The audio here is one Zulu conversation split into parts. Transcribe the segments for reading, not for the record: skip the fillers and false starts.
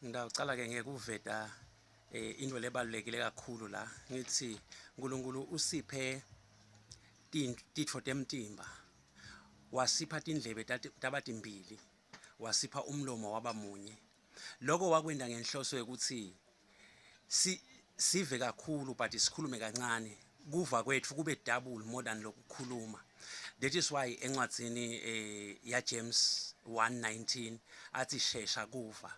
Ngicala ke ngekuveta into lebalulekile kakhulu la ngithi uNkulunkulu usiphe titfo temtimba, wasipha tindlebe tabatimbili, wasipha umlomo wabamunye. Lokho wakwenda ngenhloso yokuthi sive kakhulu but sikhulume kancane, kuva kwethu kube double more than lokukhuluma. That is why encwadzini ya James 1:19 athi shesha kuva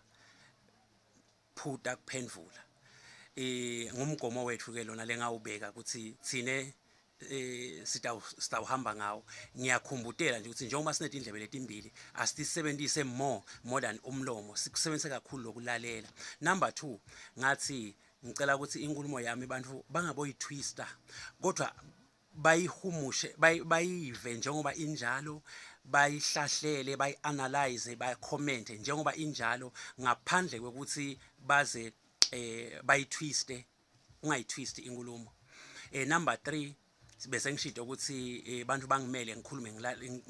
phuta kuphendvula. Ngumgomo wethu ke lona lengawubeka ukuthi thine sitawuhamba ngawo. Ngiyakhumbutela nje ukuthi njengoba sinetindlebe letimbili asisebenzise more than umlomo, sikusebenzise kakhulu lokulalela. Number 2, ngathi ngicela ukuthi inkulumo yami abantu bangaboyitwister kodwa bayihumushe, bayive njengoba injalo, bayihlahlele, bayianalyze, bayicommente njengoba injalo, ngaphandle kokuthi baze bayitwiste. Ungayitwist inkulumo. Number 3, bese ngishito ukuthi bantu bangimele ngikhulume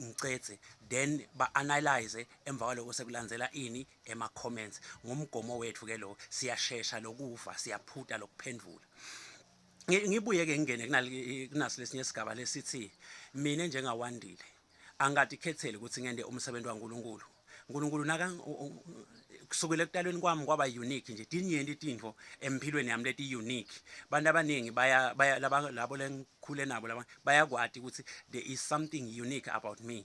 ngicetse, then ba-analyze emva kwaloko sekulandzela ini ema-comments. Ngumgomo wethu ke lo, siyashesha lokuva, siyaphuta lokuphendvula. Ngibuye ke ngingene kunasi lesinye isigaba lesithi mina njengawandile angatikhetheli ukuthi ngende umsebenzi waNkulunkulu. uNkulunkulu kusukela ekudalweni kwami kwaba unique nje, tinyenti tintfo empilweni yami leti unique. Bantu abaningi labo lengikhule nabo laba bayakwati ukuthi there is something unique about me.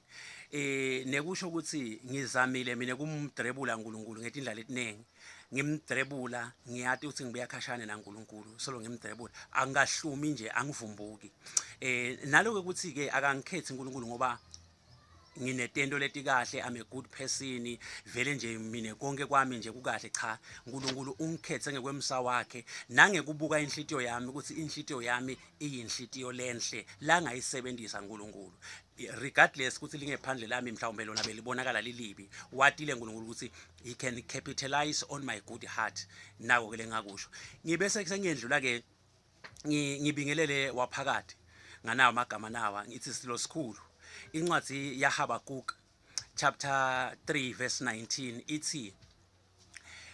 Nekusho ukuthi ngizamile mina kumdrebula uNkulunkulu ngetindlela letiningi. Ngimdrebula ngiyati ukuthi ngibuya khashane naNkulunkulu, solo ngimdrebula angahlumi nje, angivumbuki. Naloko ukuthi ke akangikhethi uNkulunkulu ngoba nginetento letikahle, I'm a good person, vele nje mina konke kwami nje kukahle. Cha, uNkulunkulu ungikhethe ngekwemsa wakhe nangekubuka inhlitiyo yami ukuthi inhlitiyo yami iyinhlitiyo lenhle la ngayisebenzisa uNkulunkulu. Regardless ukuthi lingephandle lami mhlawumbe lona belibonakala lilibi, watile uNkulunkulu ukuthi he can capitalize on my good heart. Nako ke lengakusho ngibese sengiyendlula ke ngibingelele waphakade nganawo amagama nawa ngithi silo sikhulu. Incwadi yaHabakuk chapter 3 verse 19 ithi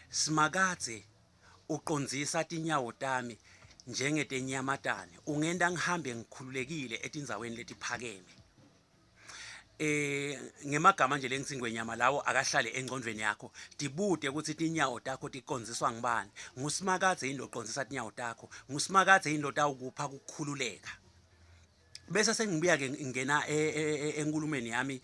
simakadze uqondzisa tinyawo tami njengetenyamatane, ungenda ngihambe ngikhululekile etindzaweni letiphakeme. Ngemagama nje lengitsingwenyama lawo akahlale engqondweni yakho. Dibude ukuthi tinyawo takho tiqondziswa ngibani. Ngusimakadze yini loqondzisa tinyawo takho, ngusimakadze yini lotawukupha ukukhululeka. Bese sengibuya ke ngena enkulumeni yami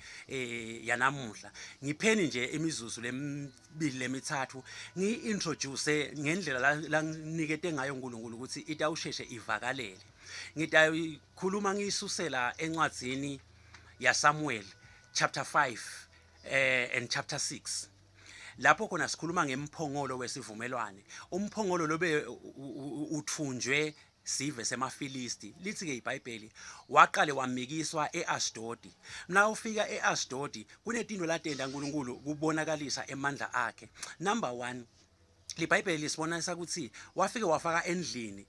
yanamuhla. Ngipheni nje imizuzu lemibili lemithathu ngi-introduce ngendlela la nginikete ngayo uNkulunkulu ukuthi itawusheshe ivakalele. Ngitayikhuluma ngiyisusela encwadzini yaSamuel chapter 5 and chapter 6. Lapho khona sikhuluma ngemphongolo wesivumelwane. Umphongolo lobe uthunjwe sive semaFilisti. Lithi ke iBhayibheli waqale wamikiswa eAshidodi. Mna ufika eAshidodi kunetinto latenda uNkulunkulu kubonakalisa emandla akhe. Number 1, liBhayibheli lisibonisa ukuthi wafike wafaka endlini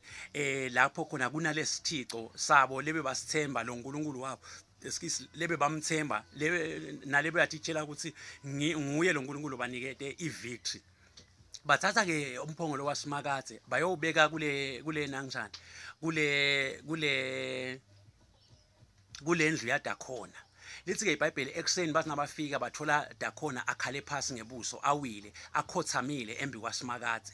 lapho khona kunalesithixo sabo lebe basithemba lo uNkulunkulu wabo. Lebe bamthemba nalebe yatitshela ukuthi nguye lo uNkulunkulu banikete ivictory. Bathatha ke umphongolo wasimakadze bayobeka kule nangjani kule ndlu ya Dagon. Lithi ke iBhayibheli ekseni bathi nabafika bathola Dagon akhale phasi ngebuso, awile, akhothamile embi kwasimakadze.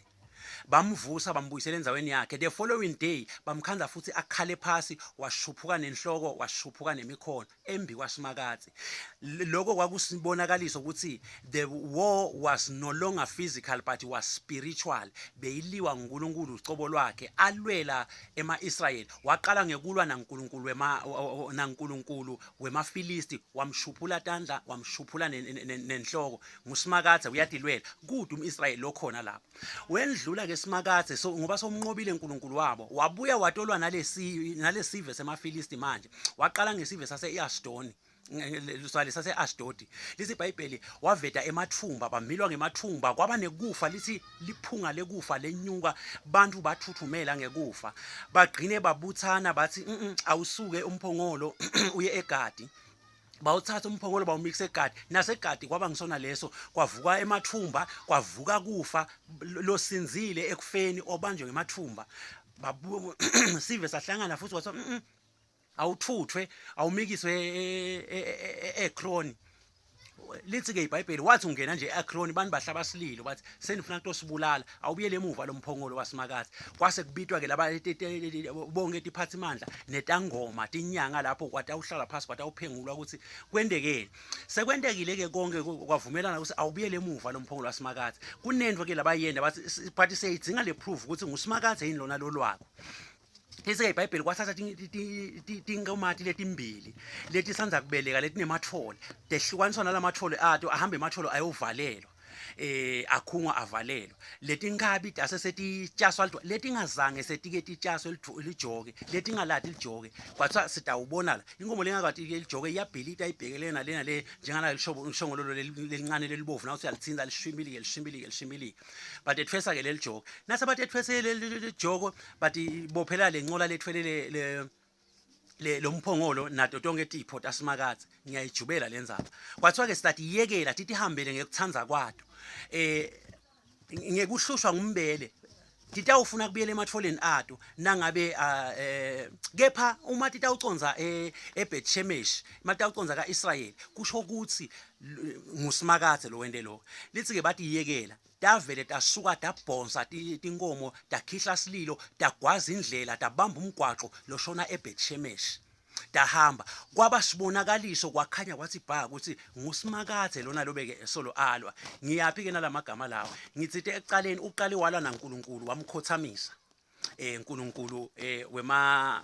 Bamvusa bambuyisela endzaweni yakhe. The following day bamkhanda futhi akhale phasi, washuphuka nenhloko, washuphuka nemikhono embi kwasimakadze. Lokho kwakusibonakalisa ukuthi the war was no longer physical but was spiritual. Beyiliwa uNkulunkulu ucobo lwakhe alwela ema-Israyeli. Waqala ngekulwa naNkulunkulu wemaFilisti, wamshuphula tandla, wamshuphula nenhloko. Ngusimakadze uyadilwela kude umIsrayeli lokhona lapho. Wendlula ke simakadze so ngoba somnqobile uNkulunkulu wabo, wabuya watolwa nalesive semaFilisti manje. Waqala ngesive sase-Ashidoni, sase-Ashidodi. Lithi iBhayibheli waveta emathumba, bamilwa ngemathumba, kwaba nekufa. Lithi liphunga lekufa lenyuka, bantu bathuthumela ngekufa. Bagcine babuthana bathi awusuke umphongolo uye eGadi. bawuthatha umphongolo bawumixe eGadi naseGadi kwaba ngisona leso kwavuka emathumba kwavuka kufa losinzile ekufeni obanjwe ngemathumba sive sahlangana futhi kwathiwa awuthuthwe awumikiswe Ekron lithi ke iBhayibheli wathi ungena nje Ekron bani bahlaba sililo bathi senifuna ukutosibulala awubuyele emuva lo mphongolo wasimakazi kwase kubitwa ke laba bonke iphathimandla netangoma tinyanga lapho kwathi awuhlala phansi kwathi awuphengulwa ukuthi kwendekeni sekwendekile ke konke kwavumelana ukuthi awubuyele emuva lo mphongolo wasimakazi kunendwe ke labayenda bathi party sayidzinga le proof ukuthi ngusimakazi yini lona lo lwako Lise iBhayibheli kwathatha tinkomati letimbili leti sanza kubeleka letinemathole tehlukaniswa nalamathole ato ahamba emathole ayovalelwa akhungwa avalelwa letinkabi asesetityaswa letingazange setike tityaso lijoke letingalati lijoke kwathiwa sitawubona la inkomo lengakati ke lijoke iyabhilita ibhekelena lena le njengana lishongololo lelincane lelibovu nawuthi uyalithinza lishimbilike but ethwesa ke lelijoke nase bathi ethwese lelijoko bathi bophela lencola lethwele lo mphongolo nato tonke tipho tasimakazi ngiyayijubela lenzaba kwathiwa ke start iyekela tithi ihambele ngekuthanza kwato ngekuhlushwa ngumbele titawufuna kubuyela ematfoleni ato nangabe kepha uma titawuconza eBhethi Shemesh matawuconza kaIsrayeli kusho ukuthi ngusimakazi lo wende lo lithi ke bathi iyekela davele tasuka dabhonsa tinkomo dakhihla sililo dagwaza indlela dabamba umgwaqo loshona eBhethi Shemesh dahamba kwaba sibonakaliso kwakhanya kwathi bha ukuthi ngusimakaze lona lobeke solo alwa ngiyapi ke nalamagama lawo ngitsithe ekuqaleni uqale walwa naNkulunkulu wamkhothamisa uNkulunkulu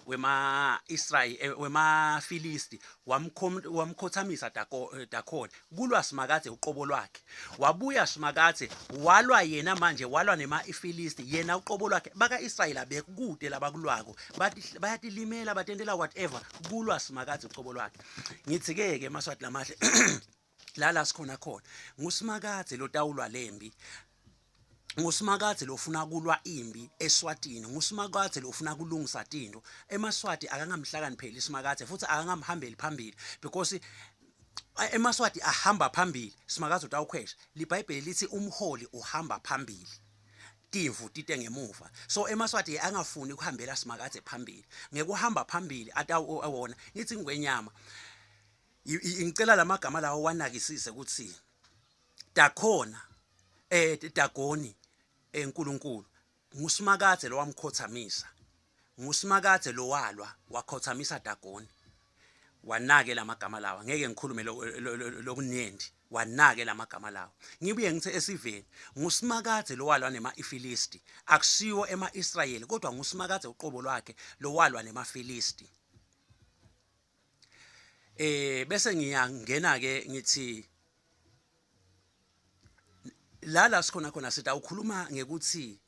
wema Israel wema Filisti wamkhothamisa Dagon kulwa simakaze uqobo lwakhe wabuya simakaze walwa yena manje walwa nema iFilisti yena uqobo lwakhe baka Israel abekude labakulwako bathi bayatilimela batendela whatever kulwa simakaze uqobo lwakhe ngithi ke maswati lamahle la sikhona khona ngusimakaze lotawulwa lembi ngusimakazi lofuna kulwa imbi eSwatini ngusimakazi lofuna kulungisa tinto emaswati akangamhlakanipheli isimakazi futhi akangamhambeli phambili because emaswati ahamba phambili simakazi utawukhwesha liBhayibheli lithi umholi uhamba phambili timvu tite ngemuva so emaswati angafuni ukuhambela simakazi phambili ngekuhamba phambili atawona ngithi ngwenyama ngicela lamagama lawo wanakisise ukuthi dakhona Dagoni enkulunkulu ngusimakaze lo wamkhothamisa ngusimakaze lo walwa wakhothamisa Dagoni wanake lamagama lawa ngeke ngikhulume lokunendi wanake lamagama lawa ngibuye ngithi esiveni ngusimakaze lo walwa nema iFilisti akusiyo ema-Israyeli kodwa ngusimakaze uqobo lwakhe lo walwa nemaFilisti bese ngiyangena ke ngithi la sikhona khona sitawukhuluma ngekuthi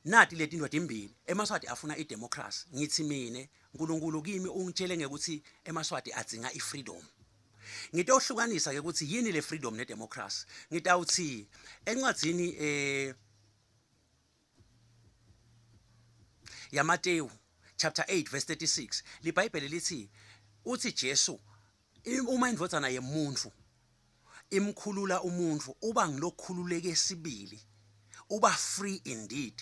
nathi letinto timbili emaswati afuna idemocracy ngithi mine uNkulunkulu kimi ungitshele ngekuthi emaswati adzinga ifreedom ngitohlukanisa ke ukuthi yini le freedom ne democracy ngitawuthi encwadzini yaMateyu chapter 8 verse 36 liBhayibheli lithi uthi Jesu uma indvodzana yemuntu imkhulula umuntu uba ngilokhululeke sibili uba free indeed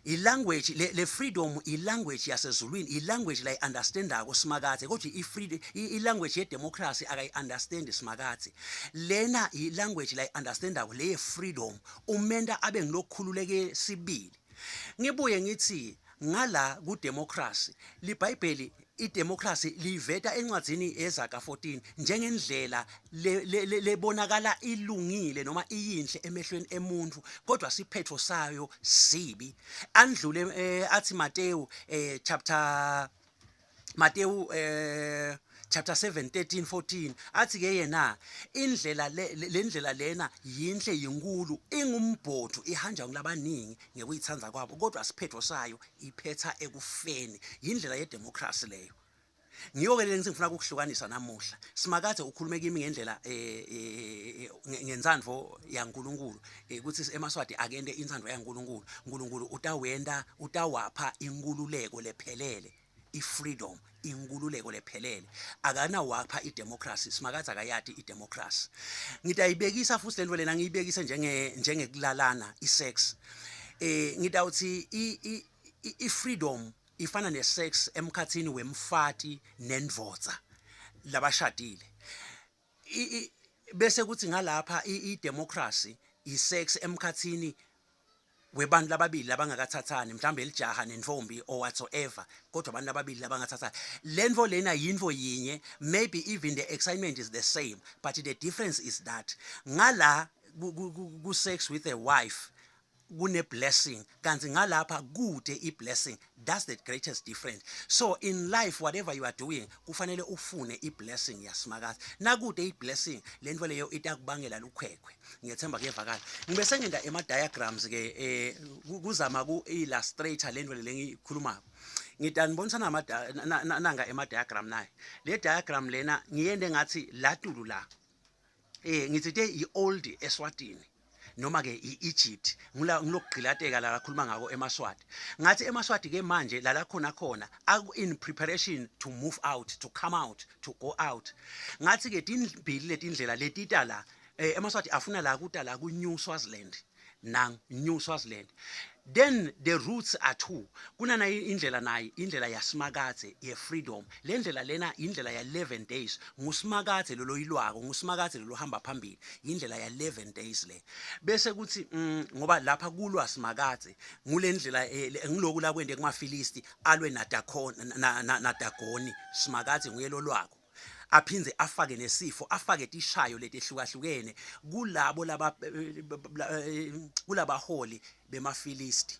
ilanguage le freedom ilanguage yasezulwini ilanguage la understandako simakaze kodwa ilanguage ye democracy akayi understand simakaze lena ilanguage la understandako le freedom umenda abe ngilokhululeke sibili ngibuye ngithi ngala ku democracy liBhayibheli idemocracy liveta encwadzini eZaga 14 njengendlela lebonakala ilungile noma iyinhle emehlweni emuntu kodwa siphetho sayo sibi andlule athi Mateyu chapter 7 13 14 athi ke yena indlela lendlela lena yinhle yinkulu ingumbhodu ihanja nglabaningi ngekuyithanza kwabo kodwa siphetho sayo iphetha ekufeni indlela ye democracy leyo ngiyoke lenze ngifuna ukuhlukanisa namuhla simakaze ukhulume kimi ngendlela ngenzandvo yaNkulunkulu ukuthi emaswati akende insandvo yaNkulunkulu uNkulunkulu utawapha inkululeko lephelele i-freedom, inkululeko lephelele. Akana wapha i-democracy, Smakathi akayati i-democracy. Ngitayibekisa futhi lento lena ngiyibekise njengekulalana, i-sex. Ngitawuthi i-freedom ifana ne-sex emkhathini wemfati nendvodza labashadile. Bese kuthi ngalapha i-democracy i-sex emkhathini webantu lababili labangakathathani, mhlambe elijaha nentombi or whatsoever, kodwa abantu lababili labangathathani. Lenvo lena yinvo yinye, maybe even the excitement is the same, but the difference is that ngala ku-sex with a wife kune blessing, kanti ngalapha kude i-blessing. That's the greatest difference. So in life, whatever you are doing, kufanele ufune i-blessing yaSmakathi. Nakude i-blessing, lento leyo itakubangela lukhwekhwe. Ngiyethemba kuyevakala. Ngibese ngenda ema-diagrams ke kuzama ku-illustrator lento le ngikhulumako. Ngitanibonisa nanga ema-diagram naye. Le diagram lena ngiyende ngathi latulu la. Ngitsite i-old eSwatini. Noma ke i-Egypt ngilokugqilateka la kakhuluma ngako eMaswati. Ngathi eMaswati ke manje la khona in preparation to move out, to come out, to go out. Ngathi ke tinibili letindlela letita la eMaswati afuna la kuta la ku New Swaziland, nang New Swaziland. Then the roots are two. Kuna na indlela nayi, indlela yaSmakathi ye-freedom. Le ndlela lena indlela ya 11 days. NguSmakathi lolo yilwako, nguSmakathi lolo hamba phambili. Indlela ya 11 days le. Bese kuthi ngoba lapha kulwa Smakathi, ngule ndlela ngiloku la kwende kumaFilisti alwe na Dagoni. Smakathi nguyelo lwako. Aphinze afake nesifo, afake tishayo letihlukahlukene kulabaholi bemaFilisti.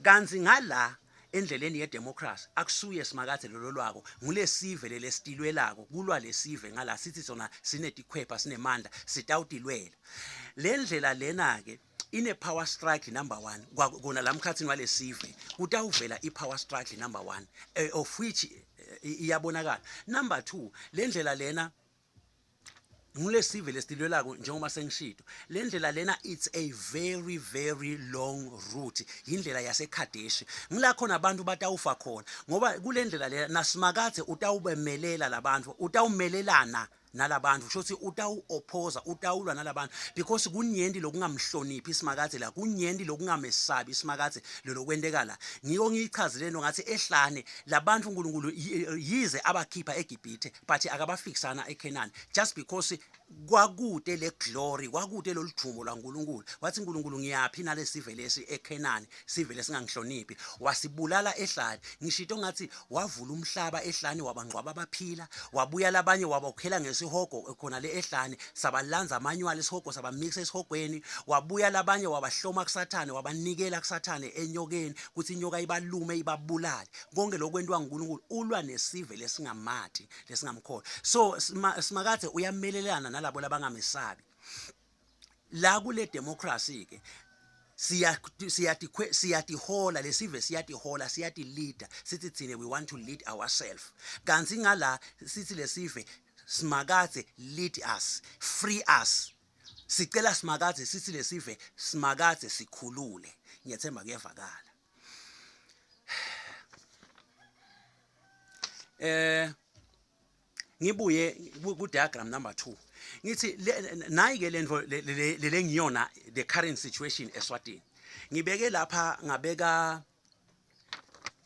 Kanzi ngala endleleni yedemocracy akusuye Smakathi lolo lwako, ngulesive lelestilwelako, kulwa lesive ngala sithi sona sinetikhwepha sinemandla sitawutilwela. Le ndlela lena ke ine power strike number 1 kona lamkhathini walesive kutawuvela i-power strike number 1 of which iyabonakala. Number 2, le ndlela lena ngulesive lestilwelako njengoba sengishito. Le ndlela lena it's a very very long route, indlela yaseKhadeshi. Ngila khona abantu batawufa khona ngoba kule ndlela lena naSmakathi utawubemelela labantu, utawumelelana nalabantu, shothi utawu-opposa, utawulwa nalabantu, because kunyendi lokungamhloniphi iSmakathi la, kunyendi lokungamesabi iSmakathi lokwendeka la. Ngiko ngiyichazile lento ngathi ehlane labantu uNkulunkulu yize abakhipha eGibhithe but akabafikisana eKenani, just because kwakude le glory, kwakude lo lujumo lwaNkulunkulu. Wathi uNkulunkulu ngiyaphi nalesive lesi eKenani, sive lesingangihloniphi, wasibulala ehlane. Ngishito ngathi wavula umhlaba ehlane wabangcwaba abaphila, wabuya labanye wabokhela ngesihogo khona le ehlane, sabalanza amanywala isihogo sabamixa esihogweni, wabuya labanye wabahloma kuSathane, wabanikela kuSathane enyokeni kuthi inyoka ibalume ibabulale. Konke lokwentwa uNkulunkulu ulwa nesive lesingamati lesingamkhona. So Smakathi uyamelelana nalabo labangamesabi. La kule democracy ke siyatihola lesive, siyatihola, siyati-leader, sithi thine we want to lead ourselves. Kanti ngala sithi lesive Smakathi lead us, free us. Sicela Smakathi sithi lesive Smakathi sikhulule. Ngiyethemba kuyevakala. Ngibuye ku diagram number 2. Ngithi nayi ke lento le ngiyona the current situation eSwatini. Ngibeke lapha ngabeka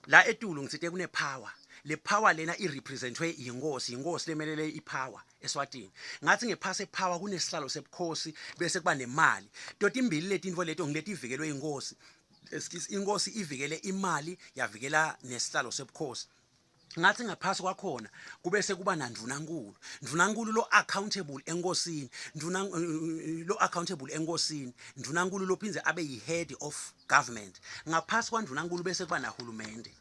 la etulu ngithe kune power. Le power lena irepresentwe inkosi, inkosi lemelele ipower eSwatini. Ngathi ngephase power kunesihlalo sebukhosi bese kuba nemali. Doti imbili letinto leto ngileti ivikelwe inkosi. Inkosi ivikele imali yavikela nesihlalo sebukhosi. Ngathi ngaphasi kwakhona kubese kuba nandvunankulu. Ndvunankulu lo accountable enkosini, lo accountable enkosini. Ndvunankulu lo phinze abe yi-head of government. Ngaphasi kwandvunankulu bese kuba nahulumende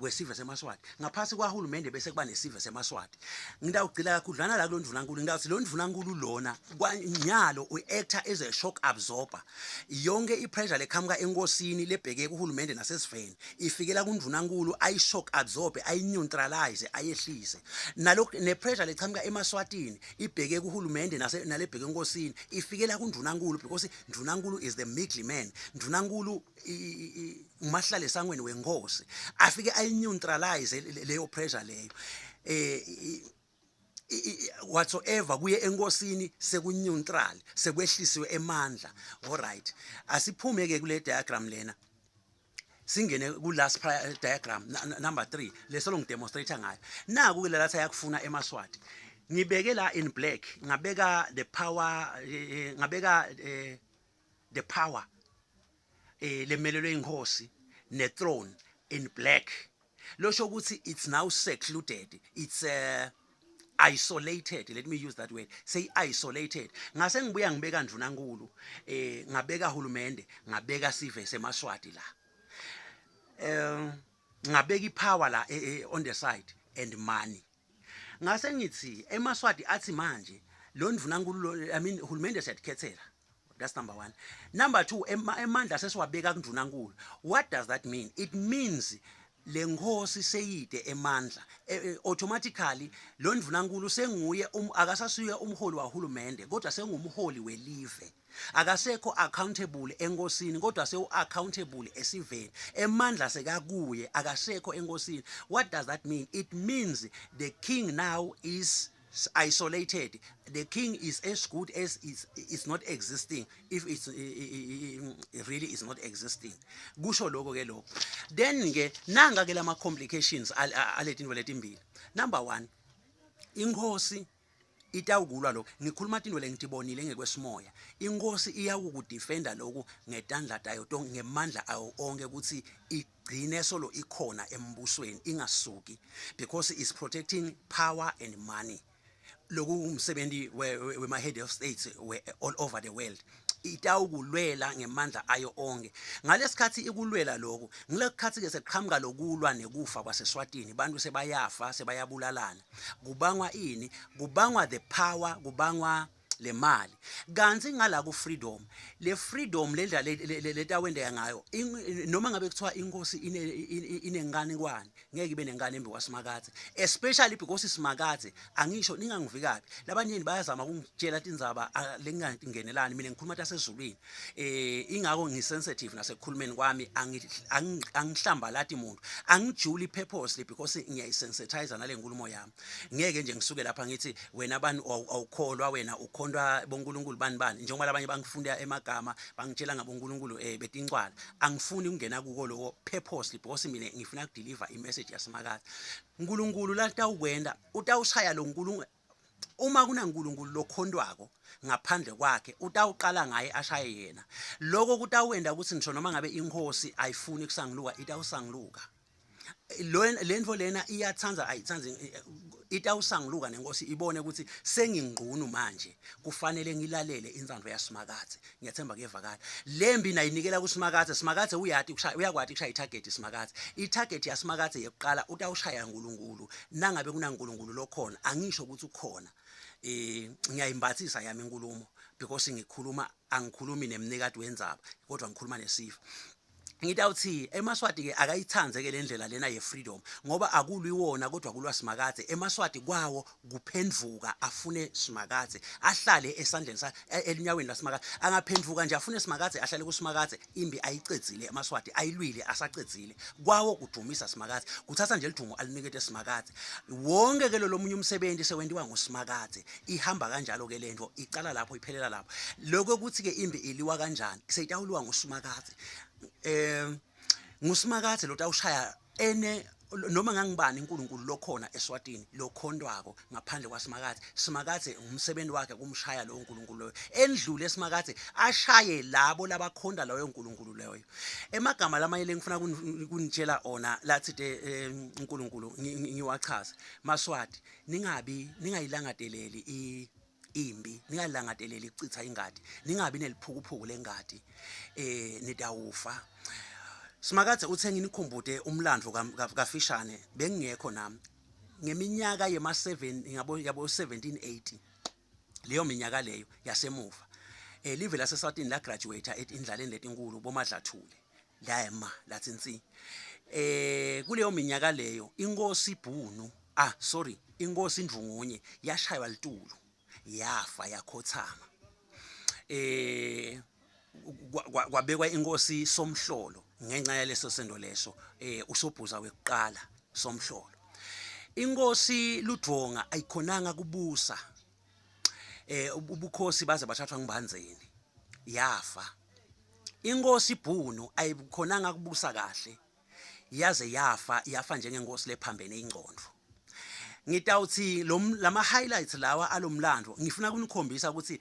wesive seMaswati. Ngaphasi kwahulumende bese kuba nesive seMaswati. Ngidawugcila kakhudlana la kulo ndvunankulu, ngidawuthi lo ndvunankulu lona kwanyalo uactor as a shock absorber. Yonke ipressure lekhamuka enkosini lebheke kuhulumende nasesiveni ifikela kundvunankulu ayi-shock absorbe, ayi-neutralize, ayehlise. Nalokho nepressure lechamuka eMaswatini ibheke kuhulumende nalebheke enkosini ifikela kundvunankulu, because ndvunankulu is the middleman. Ndvunankulu umahlale esangweni wenkosi afike ayineutralize leyo pressure leyo whatsoever kuye enkosini sekuneutral sekwehlisiwe emandla. Alright, asiphume ke kule diagram lena singene ku last diagram number 3 leso ngidemonstrate ngayo. Naku ke latha yakufuna eMaswati ngibeke la in black, ngabeka the power the power lemelelwe inkosi ne throne in black. Losho ukuthi it's now secluded, it's isolated, let me use that word, say isolated. Ngase ngibuya ngibeka ndvunankulu ngabeka hulumende, ngabeka sive seMaswati la, ngabeka ipower la on the side and money. Ngase ngithi eMaswati athi manje lo ndvunankulu I mean hulumende siyatikhethela. That's number 1. Number 2, emandla sesiwabeka kundvunankulu. What does that mean? It means lenkosi seyide emandla automatically lo ndvunankulu senguye akasasuye umholi wahulumende kodwa sengumholi welive, akasekho accountable enkosini kodwa accountable esiveni, emandla sekakuye akasekho enkosini. What does that mean? It means the king now is isolated. The king is as good as it's not existing, if it's it really is not existing. Kusho lokho ke lokho. Then ke nanga ke lama complications aletinto letimbili. Number 1, inkosi itawukulwa lokho. Ngikhuluma into lengitibonile ngekwesimoya. Inkosi iyakudefenda lokho ngetandla tayo tonke, ngemandla ayo onke ukuthi igcine solo ikhona embusweni ingasuki, because it's protecting power and money. Loku umsebenzi wema head of states all over the world. Itawukulwela ngemandla ayo onke. Ngalesikhathi ikulwela lokho, ngilekhathi ke seqhamuka lokulwa nekufa kwaseSwatini, bantu sebayafa sebayabulalana. Kubangwa ini? Kubangwa the power, kubangwa le mali. Kanti ngala ku freedom, le freedom ledla letawendeka ngayo, noma ngabe kuthiwa inkosi inengane kwani, ngeke ibe nengane embi kwaSimakathe, especially because iSimakathe angisho ningangivikapi labanyeni bayazama ukungitshela indzaba lengingenelani. Mina ngikhuluma tasezulwini, ingako ngisensitive nasekukhulumeni kwami, angihlamba lati muntu, angijuli purposely because ngiyayisensitize nale nkulumo yami. Ngeke nje ngisuke lapha ngithi wena abantu awukholwa, wena ukhondwa bonkulunkulu bani njengoba labanye bangifunda emagama bangitshela ngabonkulunkulu betincwala. Angifuni ukungena kuko lokho purposely because mina ngifuna ukudeliver imessage yaSimakathe. uNkulunkulu la tawukwenda utawushaya lo nkulunkulu. Uma kunankulunkulu lokhondwako ngaphandle kwakhe utawuqala ngaye ashaye yena. Lokho kutawenda ukuthi ngisho noma ngabe inkosi ayifuni kusangluka itawusangluka. Lento lena iyathanza ayithanzi, itawusangluka nenkosi ibone ukuthi sengingqunu manje kufanele ngilalele inzandvo yaSimakathe. Ngiyathemba kuyevakala. Lembi nayinikela kuSimakathe. Simakathe uyakwati kushaya itarget iSimakathe. Itarget yaSimakathe yokuqala utawushaya uNkulunkulu. Nangabe kunankulunkulu lokhona, angisho ukuthi ukhona. Ngiyayimbathisa yami inkulumo because angikhulumi nemnikati wendzaba kodwa ngikhuluma nesifo. Ngitawuthi eMaswati ke akayithanze ke lendlela lena ye freedom ngoba akulwiwona kodwa kulwa Simakathe. eMaswati kwawo kuphendvuka afune Simakathe, ahlale esandleni elinyaweni laSimakathe, angaphendvuka nje afune Simakathe, ahlale kuSimakathe. Imbi ayicedzile eMaswati, ayilwile asacedzile. Kwawo kudumisa Simakathe, kuthatha nje lidumo alinikete Simakathe. Wonke ke lo munye umsebenzi sewendiwa nguSimakathe. Ihamba kanjalo ke lento, icala lapho iphelela lapho. Lokho ukuthi ke imbi iliwa kanjani seyitawulwa nguSimakathe. nguSimakathe lo tawushaya noma ngangibani uNkulunkulu lokhona eSwatini lokhondwako ngaphandle kwaSimakathe. Simakathe umsebenzi wakhe kumshaya lo uNkulunkulu loyo, endlule eSimakathe ashaye labo labakhonda loyo uNkulunkulu loyo. Emagama lamanye lengifuna kunitshela ona lathi uNkulunkulu ngiwachaza. Maswati ningayilangadeleli imbi, ningayilangadeleli icitha ingadi, ningabi neliphukuphuku lengadi, nitawufa. Simakathe uthe nginikhumbude umlandvo kafishane bengingekho nami ngeminyaka yema7 yabo 1780. Leyo minyaka leyo yasemuva live laseSwatini la graduate endlaleni letinkulu boMadlathule layema lathi nsi. Kuleyo minyaka leyo inkosi Bhunu inkosi Ndvungunye yashaywa litulu yafa yakhothama. Kwabekwa inkosi Somhlolo ngenxa yaleso sendo leso usobhuza wekuqala somhlolo. Inkosi Ludwonga ayikhonanga kubusa ubukhosi baze bathathwa nguBanzeni, yafa. Inkosi Bhunu ayikhonanga kubusa kahle, yaze yafa njengenkosi lephambene ingcondo. Ngitawuthi lama highlights lawa alomlando ngifuna kunikhombisa ukuthi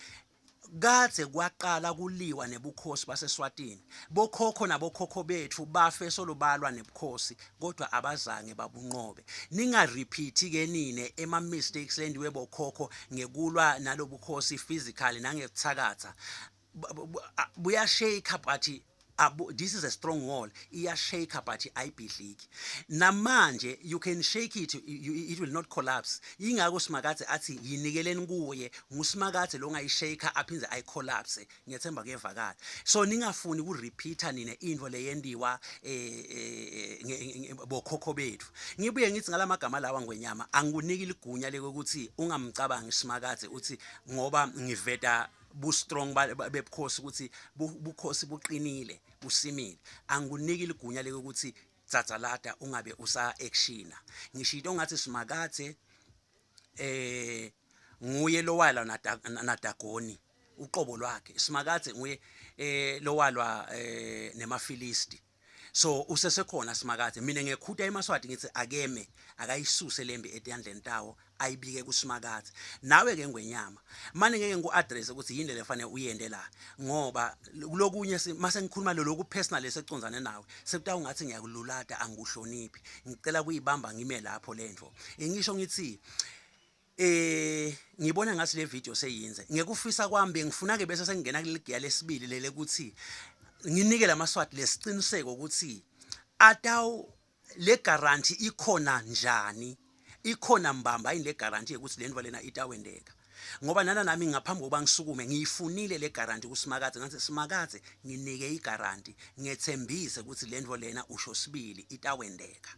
kade kwaqala kuliwa nebukhosi baseSwatini. Bokhokho nabokhokho bethu bafe solobalwa nebukhosi kodwa abazange babunqobe. Ninga repeat ke nine ema mistakes lendiwe bokhokho ngekulwa nalobukhosi physically nangekuthakatha. Buyashake but this is a strong wall. Iyashake but ayibhidliki. Namanje you can shake it, it will not collapse. Ingako Simakade athi yinikeleni kuye nguSimakade lo ngayishake aphinze ayicollapse. Ngiyethemba kuyevakala. So ningafuni ukurepeata nine into leyendiwa bokhokho bethu. Ngibuye ngithi ngalamagama lawa ngwenyama angikuniki ligunya lokuthi ungamcabangi Simakade uthi ngoba ngiveta bu strong bebukhosi ukuthi bukhosi buqinile busimile. Angikuniki ligunya lokuthi tsatsalaada ungabe usa actiona. Ngishito ngathi Simakade nguye lo walwa na Dagoni uqobo lwakhe. Simakade nguye lo walwa nemafilisti. So usesekhona Simakade. Mina ngekhutha eMaswati ngithi akeme akayisuse lembi etiyandleni tawo ayibike kuSimakade. Nawe ke ngwenyama manje ngeke ngiku-address ukuthi yini le fanele uyende la ngoba kulokunye mase ngikhuluma lokhu personal leseconzane nawe sekutawu ngathi ngiyakululata angikuhloniphi. Ngicela kuyibamba ngime lapho lento. Ngisho ngithi ngibona ngathi le video seyinze ngekufisa kwami bengifuna ke bese sengena kuligiya lesibili lele ukuthi nginike lamaswati lesiqiniseko ukuthi atawu le guarantee ikhona njani, ikhona mbamba yini le guarantee ukuthi lento lena itawendeka. Ngoba nami ngaphambi kokuba ngisukume ngiyifunile le guarantee kuSimakade ngathi Simakade nginike igaranti ngethembise ukuthi lento lena usho sibili itawendeka.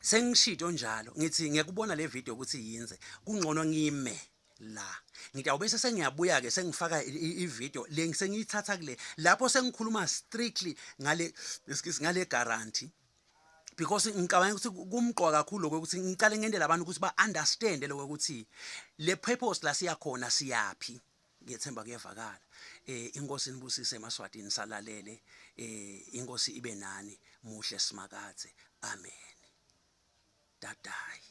Sengishito njalo ngithi ngiyakubona le video ukuthi yinze kungcono ngime la ngitawubese sengiyabuya ke sengifaka ivideo le sengiyithatha kule lapho sengikhuluma strictly ngale guarantee because ngicabanga ukuthi kumqoka kakhulu ukuthi ngicale ngendlela abantu ukuthi ba understand lokho ukuthi le purpose la siyakhona siyapi. Ngiyethemba kuyevakala. Inkosi nibusise eMaswatini salalele. Inkosi ibe nani muhle Simakade. Amen. Dadai.